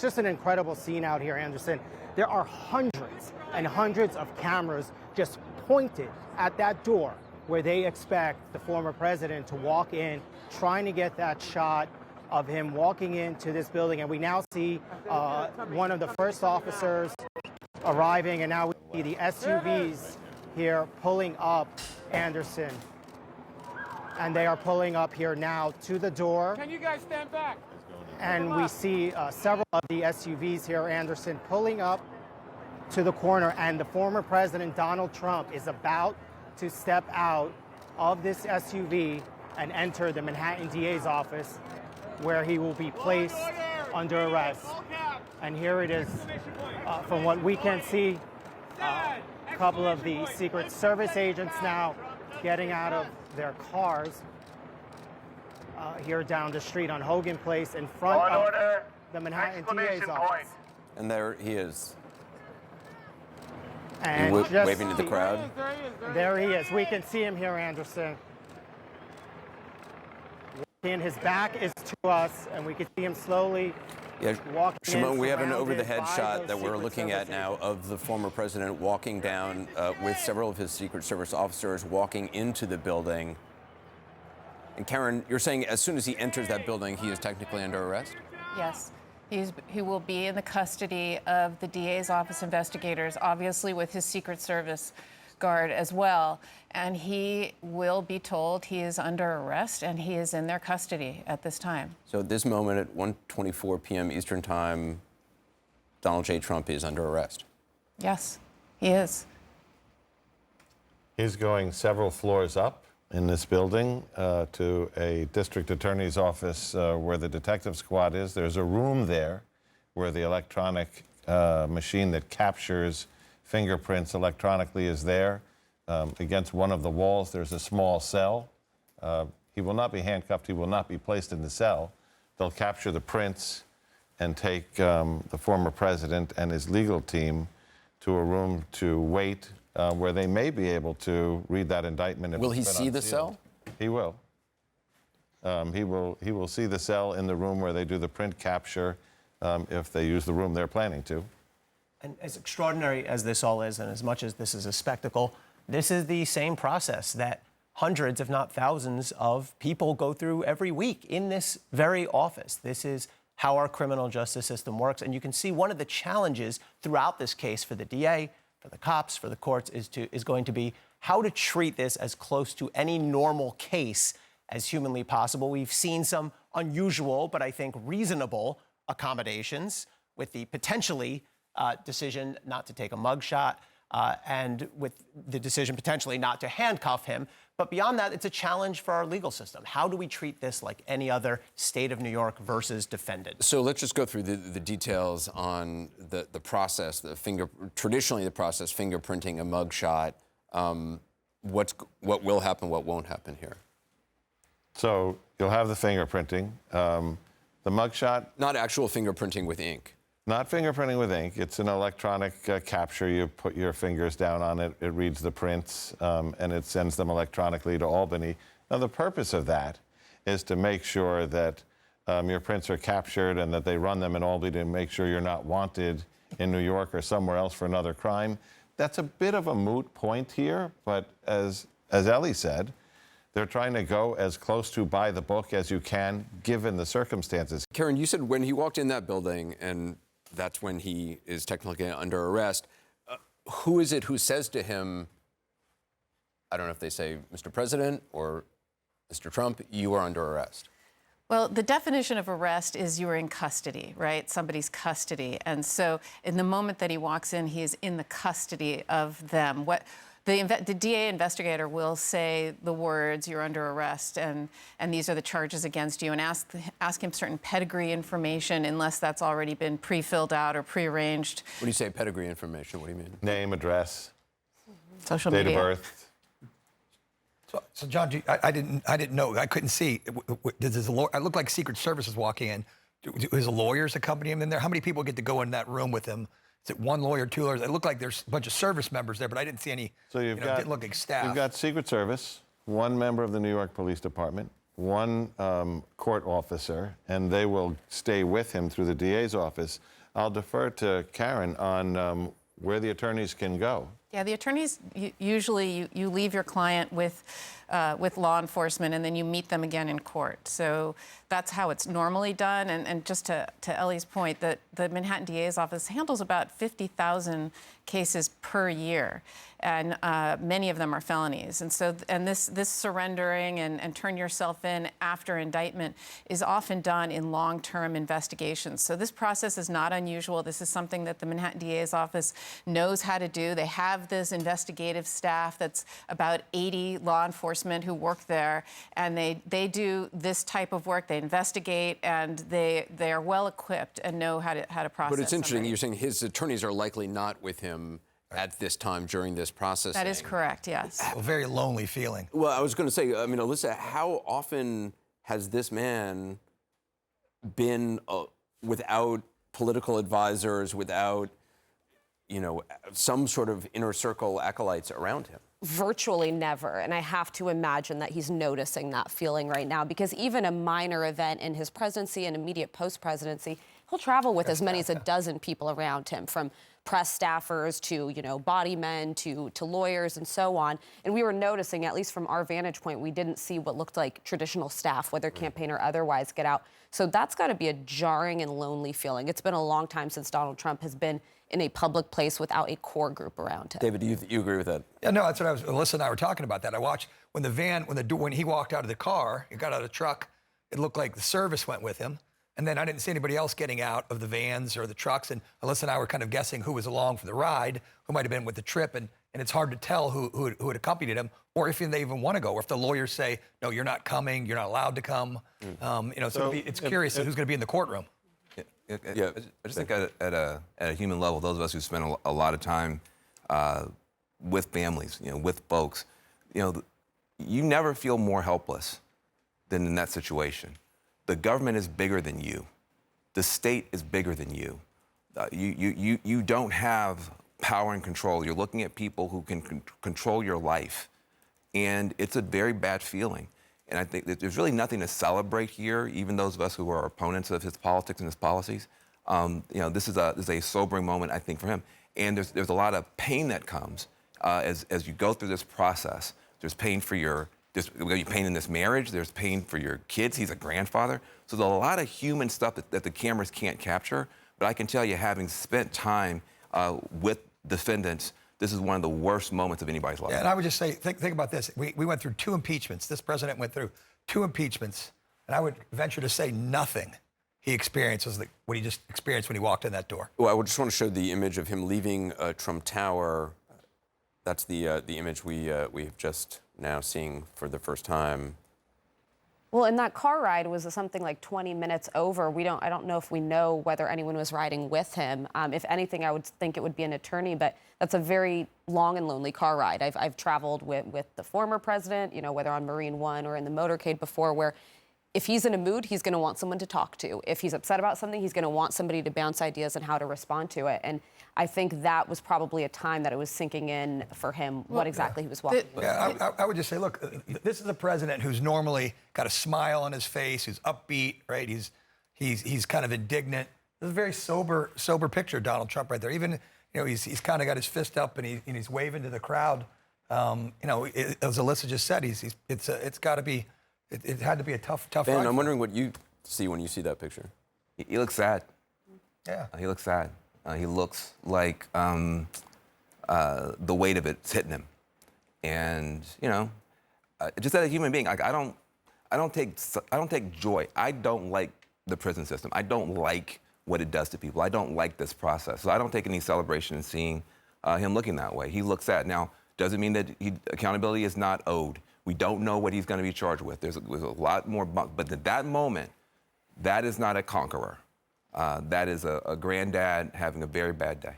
just an incredible scene out here, Anderson. There are hundreds and hundreds of cameras just pointed at that door where they expect the former president to walk in, trying to get that shot of him walking into this building. And we now see one of the first officers arriving, and now we see the SUVs here pulling up, Anderson. And they are pulling up here now to the door. Can you guys stand back? And we see several of the SUVs here, Anderson, pulling up to the corner. And the former president, Donald Trump, is about to step out of this SUV and enter the Manhattan DA's office, where he will be placed under arrest. And here it is, from what we can see, a couple of the Secret Service agents now getting out of their cars here down the street on Hogan Place in front of the Manhattan DA's office. And there he is. And waving to the crowd. There he is. We can see him here, Anderson. And his back is to us, and we can see him slowly walking in. Shimon, we have an surrounded over-the-head by shot those that we're Secret looking Service at now agents. of the former president walking down with several of his Secret Service officers walking into the building. And Karen, you're saying as soon as he enters that building, he is technically under arrest? Yes. He will be in the custody of the DA's office investigators, obviously with his Secret Service guard as well. And he will be told he is under arrest and he is in their custody at this time. So at this moment at 1:24 p.m. Eastern Time, Donald J. Trump is under arrest. Yes, he is. He's going several floors up in this building to a district attorney's office where the detective squad is. There's a room there where the electronic machine that captures fingerprints electronically is there. Against one of the walls, there's a small cell. He will not be handcuffed. He will not be placed in the cell. They'll capture the prints and take the former president and his legal team to a room to wait where they may be able to read that indictment. Will he see the cell? He will. He will see the cell in the room where they do the print capture if they use the room they're planning to. And as extraordinary as this all is, and as much as this is a spectacle, this is the same process that hundreds, if not thousands, of people go through every week in this very office. This is how our criminal justice system works. And you can see one of the challenges throughout this case for the DA, for the cops, for the courts, is going to be how to treat this as close to any normal case as humanly possible. We've seen some unusual, but I think reasonable accommodations with the potentially decision not to take a mugshot and with the decision potentially not to handcuff him. But beyond that, it's a challenge for our legal system. How do we treat this like any other state of New York versus defendant? So let's just go through the details on the process, traditionally the process, fingerprinting a mugshot. What will happen, what won't happen here? So you'll have the fingerprinting. The mugshot. Not actual fingerprinting with ink. Not fingerprinting with ink. It's an electronic capture. You put your fingers down on it. It reads the prints, and it sends them electronically to Albany. Now, the purpose of that is to make sure that your prints are captured and that they run them in Albany to make sure you're not wanted in New York or somewhere else for another crime. That's a bit of a moot point here, but as Ellie said, they're trying to go as close to by the book as you can, given the circumstances. Karen, you said when he walked in that building, and that's when he is technically under arrest, who is it who says to him, I don't know if they say, Mr. President or Mr. Trump, you are under arrest? Well, the definition of arrest is you're in custody, right? Somebody's custody. And so in the moment that he walks in, he is in the custody of them. The DA investigator will say the words, you're under arrest, and these are the charges against you, and ask him certain pedigree information unless that's already been pre-filled out or pre-arranged. When you say pedigree information, what do you mean? Name, address, Social date media. of birth. So John, I didn't know. I couldn't see. Does his lawyer? It looked like Secret Service was walking in. His lawyers accompany him in there. How many people get to go in that room with him? Is it one lawyer, two lawyers? It looked like there's a bunch of service members there, but I didn't see any. So it didn't look like staff. You've got Secret Service, one member of the New York Police Department, one court officer, and they will stay with him through the DA's office. I'll defer to Karen on where the attorneys can go. Yeah, the attorneys, usually you leave your client with law enforcement and then you meet them again in court. So that's how it's normally done. And just to Ellie's point, that the Manhattan DA's office handles about 50,000 cases per year. And many of them are felonies. And so, this surrendering and turn yourself in after indictment is often done in long-term investigations. So this process is not unusual. This is something that the Manhattan DA's office knows how to do. They have this investigative staff that's about 80 law enforcement who work there, and they do this type of work. They investigate, and they are well equipped and know how to process. But it's interesting. somebody. You're saying his attorneys are likely not with him at this time during this process. That is correct. Yes. A very lonely feeling. Well, I was going to say, I mean, Alyssa, how often has this man been without political advisors, without, some sort of inner circle acolytes around him? Virtually never. And I have to imagine that he's noticing that feeling right now, because even a minor event in his presidency and immediate post-presidency, he'll travel with as many as a dozen people around him, from press staffers to, body men to lawyers and so on. And we were noticing, at least from our vantage point, we didn't see what looked like traditional staff, whether campaign or otherwise, get out. So that's got to be a jarring and lonely feeling. It's been a long time since Donald Trump has been in a public place without a core group around him. David, do you agree with that? Yeah, no, that's what Alyssa and I were talking about that. I watched when he walked out of the car, he got out of the truck, it looked like the service went with him. And then I didn't see anybody else getting out of the vans or the trucks. And Alyssa and I were kind of guessing who was along for the ride, who might have been with the trip. And it's hard to tell who had accompanied him, or if they even want to go, or if the lawyers say, no, you're not coming, you're not allowed to come. So it's curious who's going to be in the courtroom. Yeah, I just think at a human level, those of us who spend a lot of time with families, with folks, you never feel more helpless than in that situation. The government is bigger than you. The state is bigger than you. You don't have power and control. You're looking at people who can control your life, and it's a very bad feeling. And I think that there's really nothing to celebrate here, even those of us who are opponents of his politics and his policies. This is a sobering moment, I think, for him. And there's a lot of pain that comes as you go through this process. There's pain for there's pain in this marriage. There's pain for your kids. He's a grandfather. So there's a lot of human stuff that the cameras can't capture. But I can tell you, having spent time with defendants, this is one of the worst moments of anybody's life. Yeah, and I would just say, think about this. We went through 2 impeachments. This president went through 2 impeachments. And I would venture to say nothing he experienced was what he just experienced when he walked in that door. Well, I just want to show the image of him leaving Trump Tower. That's the image we have just now seeing for the first time. Well, and that car ride was something like 20 minutes over. I don't know if we know whether anyone was riding with him. If anything, I would think it would be an attorney, but that's a very long and lonely car ride. I've traveled with the former president, whether on Marine One or in the motorcade before, where if he's in a mood, he's going to want someone to talk to. If he's upset about something, he's going to want somebody to bounce ideas on how to respond to it. And I think that was probably a time that it was sinking in for him what exactly he was walking with. Yeah, I would just say, look, this is a president who's normally got a smile on his face, who's upbeat, right? He's kind of indignant. This is a very sober picture of Donald Trump right there. Even, he's kind of got his fist up and he's waving to the crowd. As Alyssa just said, it's got to be. It had to be a tough Ben, ride. I'm wondering what you see when you see that picture. He looks sad. Yeah. He looks sad. He looks like the weight of it's hitting him. And, just as a human being, I don't take joy. I don't like the prison system. I don't like what it does to people. I don't like this process. So I don't take any celebration in seeing him looking that way. He looks sad. Now, doesn't mean that accountability is not owed. We don't know what he's going to be charged with. There's a lot more, but at that moment, that is not a conqueror. That is a granddad having a very bad day.